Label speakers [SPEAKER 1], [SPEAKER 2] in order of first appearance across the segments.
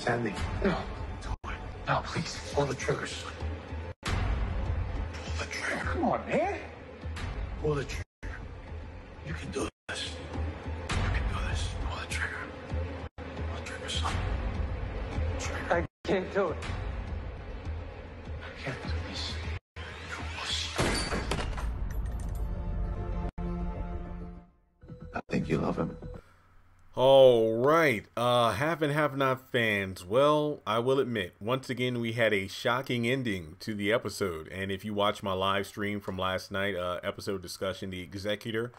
[SPEAKER 1] Sandy. No. Don't. No, please. Pull the triggers. Pull the trigger. Come on, man. Pull the trigger. You can do this. You can do this. Pull the trigger. Pull the trigger, son. Trigger.
[SPEAKER 2] I can't do it.
[SPEAKER 1] I can't do this. You must. I think you love him.
[SPEAKER 3] All right, have and have not fans. Well, I will admit, once again, we had a shocking ending to the episode. And if you watch my live stream from last night, episode discussion, The Executor,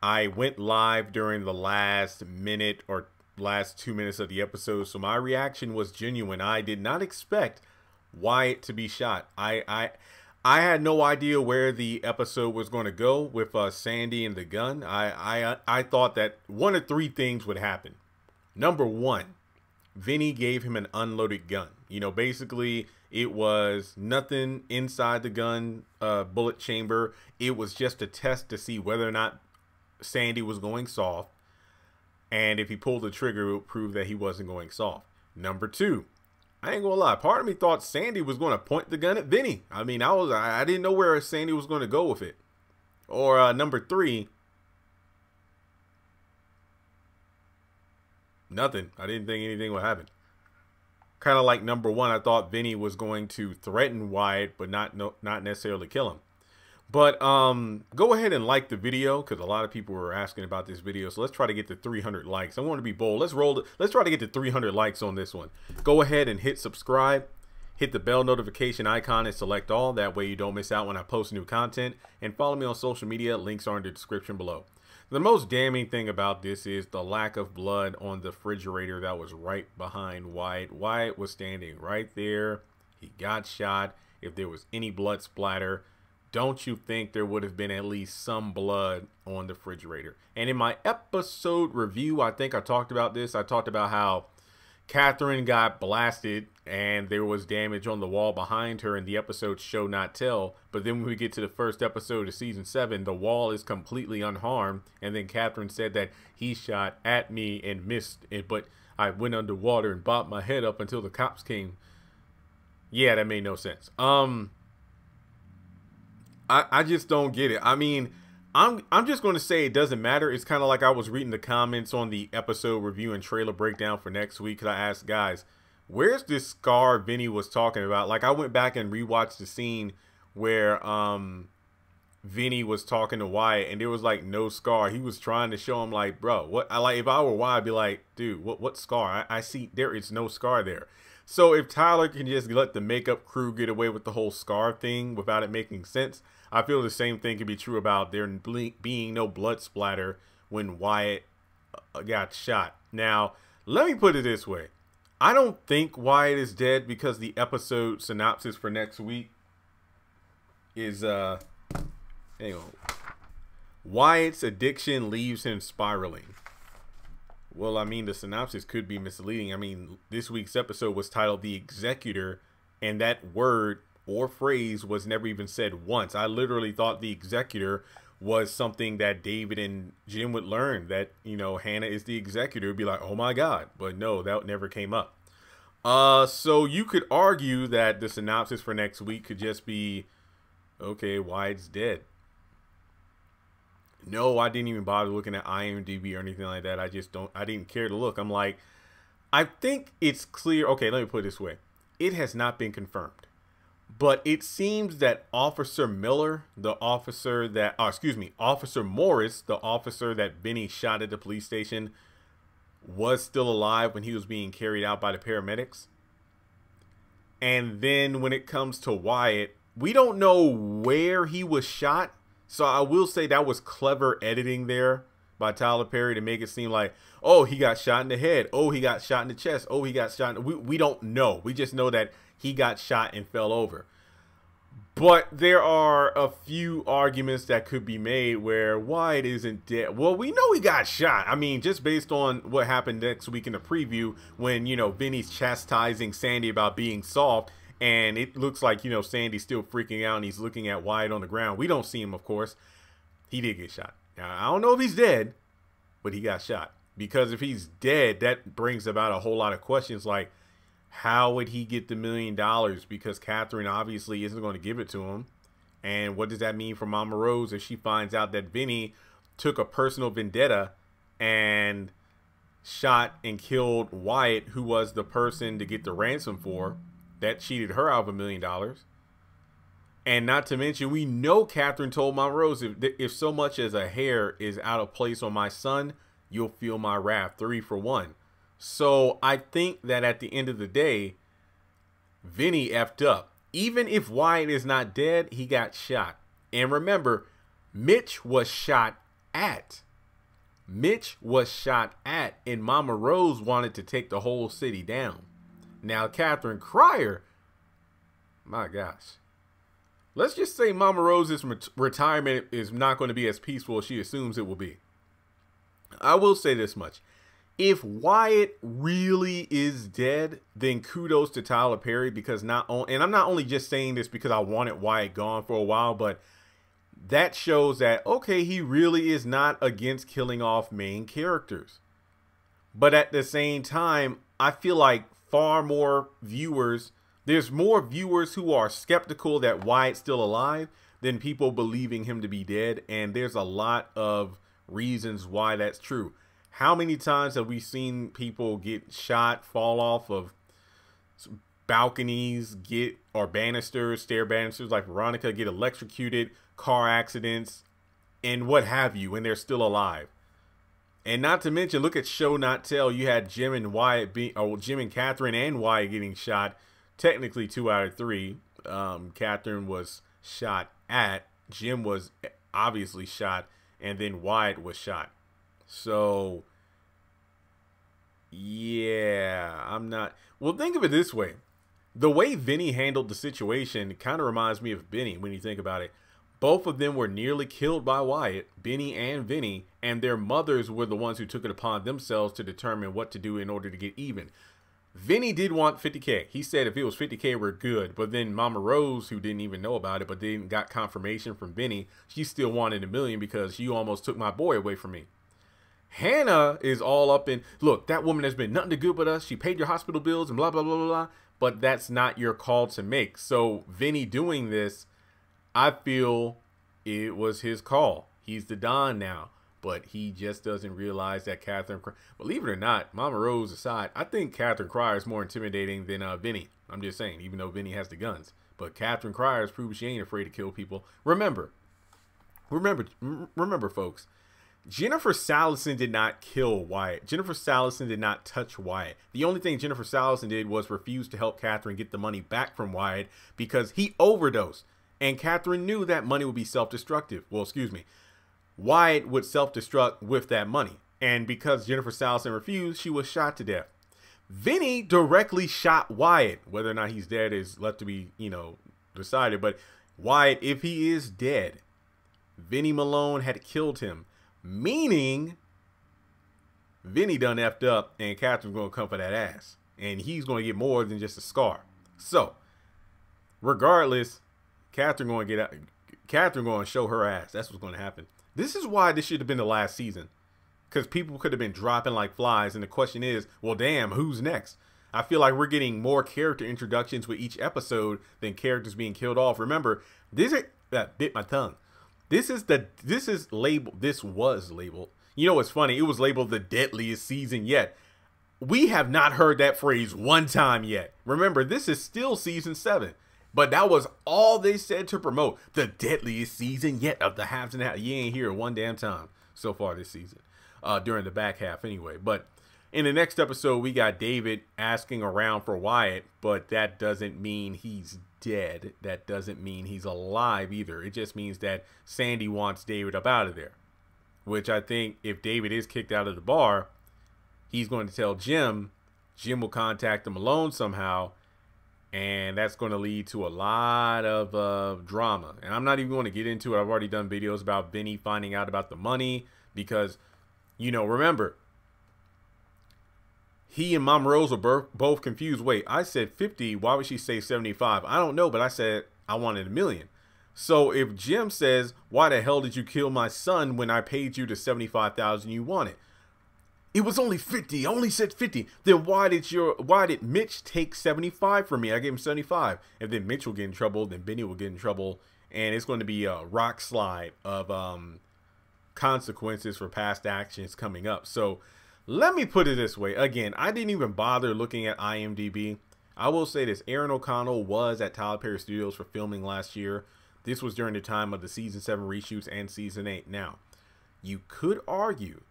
[SPEAKER 3] I went live during the last minute or last 2 minutes of the episode. So my reaction was genuine. I did not expect Wyatt to be shot. I had no idea where the episode was going to go with Sandy and the gun. I thought that one of three things would happen. Number one, Vinny gave him an unloaded gun. You know, basically it was nothing inside the gun bullet chamber. It was just a test to see whether or not Sandy was going soft. And if he pulled the trigger, it would prove that he wasn't going soft. Number two, I ain't gonna lie, part of me thought Sandy was gonna point the gun at Vinny. I mean, I didn't know where Sandy was gonna go with it. Or number three, nothing. I didn't think anything would happen. Kind of like number one, I thought Vinny was going to threaten Wyatt, but not necessarily kill him. But go ahead and like the video, because a lot of people were asking about this video. So let's try to get to 300 likes. I want to be bold. Let's try to get to 300 likes on this one. Go ahead and hit subscribe. Hit the bell notification icon and select all. That way you don't miss out when I post new content. And follow me on social media. Links are in the description below. The most damning thing about this is the lack of blood on the refrigerator that was right behind Wyatt. Wyatt was standing right there. He got shot. If there was any blood splatter, don't you think there would have been at least some blood on the refrigerator? And in my episode review, I think I talked about this. I talked about how Catherine got blasted and there was damage on the wall behind her in the episode Show Not Tell. But then when we get to the first episode of season 7, the wall is completely unharmed. And then Catherine said that he shot at me and missed it, but I went underwater and bobbed my head up until the cops came. Yeah, that made no sense. I just don't get it. I mean, I'm just going to say it doesn't matter. It's kind of like I was reading the comments on the episode review and trailer breakdown for next week. Because I asked guys, where's this scar Vinny was talking about? Like, I went back and rewatched the scene where Vinny was talking to Wyatt and there was like no scar. He was trying to show him like, bro, what? If I were Wyatt, I'd be like, dude, what scar? I see there is no scar there. So if Tyler can just let the makeup crew get away with the whole scar thing without it making sense, I feel the same thing could be true about there being no blood splatter when Wyatt got shot. Now, let me put it this way. I don't think Wyatt is dead because the episode synopsis for next week is, hang on. Wyatt's addiction leaves him spiraling. Well, I mean, the synopsis could be misleading. I mean, this week's episode was titled The Executor, and that word or phrase was never even said once. I literally thought the executor was something that David and Jim would learn, that, you know, Hannah is the executor. It'd be like, oh my God. But no, that never came up. So you could argue that the synopsis for next week could just be, okay, Wyatt's dead. No, I didn't even bother looking at IMDb or anything like that. I didn't care to look. I'm like, I think it's clear. Okay, let me put it this way. It has not been confirmed. But it seems that Officer Miller, the officer that, Officer Morris, the officer that Vinny shot at the police station, was still alive when he was being carried out by the paramedics. And then when it comes to Wyatt, we don't know where he was shot. So I will say that was clever editing there by Tyler Perry to make it seem like, oh, he got shot in the head. Oh, he got shot in the chest. Oh, he got shot. We don't know. We just know that he got shot and fell over. But there are a few arguments that could be made where Wyatt isn't dead. Well, we know he got shot. I mean, just based on what happened next week in the preview when, you know, Vinny's chastising Sandy about being soft. And it looks like, you know, Sandy's still freaking out and he's looking at Wyatt on the ground. We don't see him, of course. He did get shot. Now, I don't know if he's dead, but he got shot. Because if he's dead, that brings about a whole lot of questions like, How would he get the $1 million? Because Catherine obviously isn't going to give it to him. And what does that mean for Mama Rose if she finds out that Vinny took a personal vendetta and shot and killed Wyatt, who was the person to get the ransom for, that cheated her out of $1 million? And not to mention, we know Catherine told Mama Rose, if so much as a hair is out of place on my son, you'll feel my wrath. 3 for 1. So I think that at the end of the day, Vinny effed up. Even if Wyatt is not dead, he got shot. And remember, Mitch was shot at. Mitch was shot at, and Mama Rose wanted to take the whole city down. Now, Catherine Cryer, my gosh. Let's just say Mama Rose's retirement is not going to be as peaceful as she assumes it will be. I will say this much. If Wyatt really is dead, then kudos to Tyler Perry, because and I'm not only just saying this because I wanted Wyatt gone for a while, but that shows that, okay, he really is not against killing off main characters. But at the same time, I feel like there's more viewers who are skeptical that Wyatt's still alive than people believing him to be dead. And there's a lot of reasons why that's true. How many times have we seen people get shot, fall off of balconies, or banisters, stair banisters like Veronica, get electrocuted, car accidents, and what have you, and they're still alive? And not to mention, look at Show Not Tell. You had Jim and Catherine and Wyatt getting shot. Technically 2 out of 3. Catherine was shot at. Jim was obviously shot, and then Wyatt was shot. So, yeah, I'm not. Well, think of it this way. The way Vinny handled the situation kind of reminds me of Vinny when you think about it. Both of them were nearly killed by Wyatt, Benny and Vinny, and their mothers were the ones who took it upon themselves to determine what to do in order to get even. Vinny did want $50K. He said if it was $50K, we're good. But then Mama Rose, who didn't even know about it, but then got confirmation from Vinny, she still wanted $1 million because you almost took my boy away from me. Hannah is all up in, look, that woman has been nothing to good with us. She paid your hospital bills and blah, blah, blah, blah, blah. But that's not your call to make. So Vinny doing this, I feel it was his call. He's the Don now. But he just doesn't realize that Catherine, believe it or not, Mama Rose aside, I think Catherine Cryer is more intimidating than Vinny. I'm just saying, even though Vinny has the guns. But Catherine Cryer has proved she ain't afraid to kill people. Remember, folks, Jennifer Salison did not kill Wyatt. Jennifer Salison did not touch Wyatt. The only thing Jennifer Salison did was refuse to help Catherine get the money back from Wyatt because he overdosed. And Catherine knew that money would be self-destructive. Well, excuse me. Wyatt would self-destruct with that money. And because Jennifer Salison refused, she was shot to death. Vinny directly shot Wyatt. Whether or not he's dead is left to be, decided. But Wyatt, if he is dead, Vinny Malone had killed him. Meaning, Vinny done effed up and Catherine's going to come for that ass. And he's going to get more than just a scar. So, regardless, Catherine going to show her ass. That's what's going to happen. This is why this should have been the last season. Because people could have been dropping like flies. And the question is, well, damn, who's next? I feel like we're getting more character introductions with each episode than characters being killed off. Remember, this bit my tongue. This was labeled. You know what's funny? It was labeled the deadliest season yet. We have not heard that phrase one time yet. Remember, this is still season 7. But that was all they said to promote. The deadliest season yet of the halves and halves. You ain't hear it one damn time so far this season. During the back half anyway. But in the next episode, we got David asking around for Wyatt. But that doesn't mean he's dead. That doesn't mean he's alive either. It just means that Sandy wants David up out of there. Which I think if David is kicked out of the bar, he's going to tell Jim. Jim will contact him alone somehow. And that's going to lead to a lot of drama. And I'm not even going to get into it. I've already done videos about Vinny finding out about the money. Because, remember, he and Mama Rose were both confused. Wait, I said 50. Why would she say 75? I don't know, but I said I wanted $1 million. So if Jim says, why the hell did you kill my son when I paid you the $75,000 you wanted? It was only 50. I only said 50. Then why did Mitch take 75 from me? I gave him 75. And then Mitch will get in trouble. Then Vinny will get in trouble. And it's going to be a rock slide of consequences for past actions coming up. So let me put it this way. Again, I didn't even bother looking at IMDb. I will say this. Aaron O'Connell was at Tyler Perry Studios for filming last year. This was during the time of the season 7 reshoots and season 8. Now, you could argue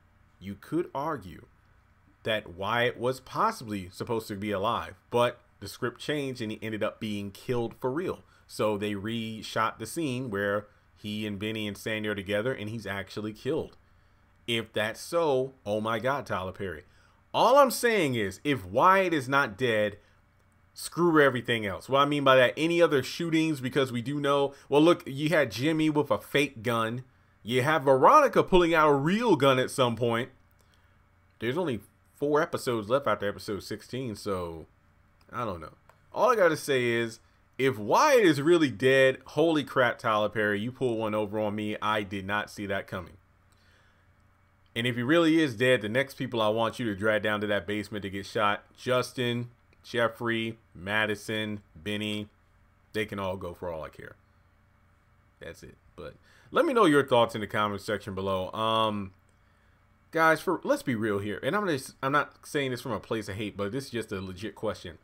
[SPEAKER 3] that Wyatt was possibly supposed to be alive, but the script changed and he ended up being killed for real. So they reshot the scene where he and Vinny and Sandy are together and he's actually killed. If that's so, oh my God, Tyler Perry. All I'm saying is, if Wyatt is not dead, screw everything else. What I mean by that, any other shootings, because we do know, well, look, you had Jimmy with a fake gun. You have Veronica pulling out a real gun at some point. There's only 4 episodes left after episode 16, so I don't know. All I got to say is, if Wyatt is really dead, holy crap, Tyler Perry, you pulled one over on me. I did not see that coming. And if he really is dead, the next people I want you to drag down to that basement to get shot, Justin, Jeffrey, Madison, Vinny, they can all go for all I care. That's it. But let me know your thoughts in the comment section below. Guys, let's be real here. And I'm not saying this from a place of hate, but this is just a legit question.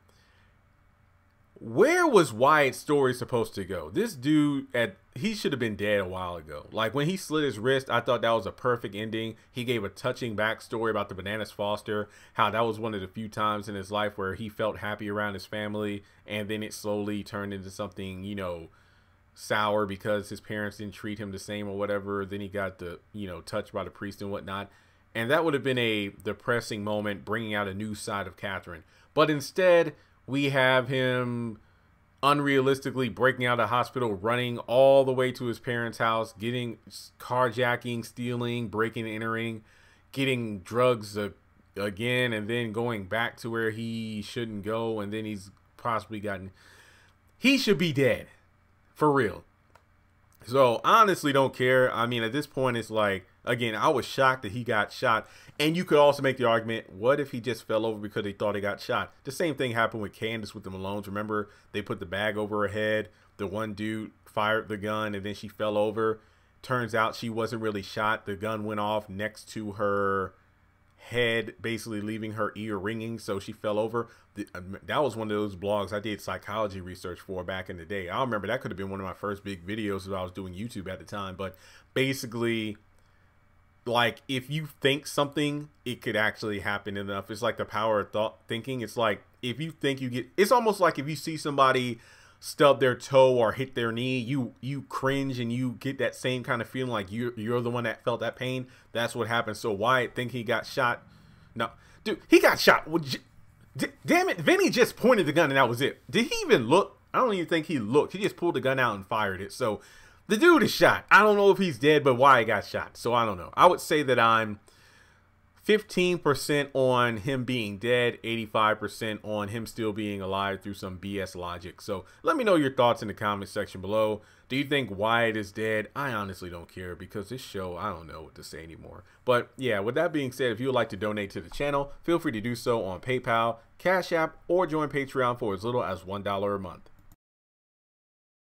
[SPEAKER 3] Where was Wyatt's story supposed to go? This dude, he should have been dead a while ago. Like, when he slit his wrist, I thought that was a perfect ending. He gave a touching backstory about the Bananas Foster, how that was one of the few times in his life where he felt happy around his family, and then it slowly turned into something, you know, sour because his parents didn't treat him the same or whatever. Then he got touched by the priest and whatnot. And that would have been a depressing moment, bringing out a new side of Catherine. But instead, we have him unrealistically breaking out of the hospital, running all the way to his parents' house, getting carjacking, stealing, breaking and entering, getting drugs again, and then going back to where he shouldn't go. And then he's possibly he should be dead for real. So honestly, don't care. I mean, at this point, it's like, again, I was shocked that he got shot. And you could also make the argument, what if he just fell over because they thought he got shot? The same thing happened with Candace with the Malones. Remember, they put the bag over her head. The one dude fired the gun and then she fell over. Turns out she wasn't really shot. The gun went off next to her head, basically leaving her ear ringing. So she fell over. That was one of those blogs I did psychology research for back in the day. I remember that could have been one of my first big videos if I was doing YouTube at the time. But basically, like, if you think something, it could actually happen enough. It's like the power of thinking. It's like, if you think it's almost like if you see somebody stub their toe or hit their knee, you cringe and you get that same kind of feeling like you're the one that felt that pain. That's what happened. So Wyatt think he got shot. No, dude, he got shot. Damn it, Vinny just pointed the gun and that was it. Did he even look? I don't even think he looked. He just pulled the gun out and fired it. So the dude is shot. I don't know if he's dead, but Wyatt got shot. So I don't know. I would say that I'm 15% on him being dead, 85% on him still being alive through some BS logic. So let me know your thoughts in the comment section below. Do you think Wyatt is dead? I honestly don't care because this show, I don't know what to say anymore. But yeah, with that being said, if you would like to donate to the channel, feel free to do so on PayPal, Cash App, or join Patreon for as little as $1 a month.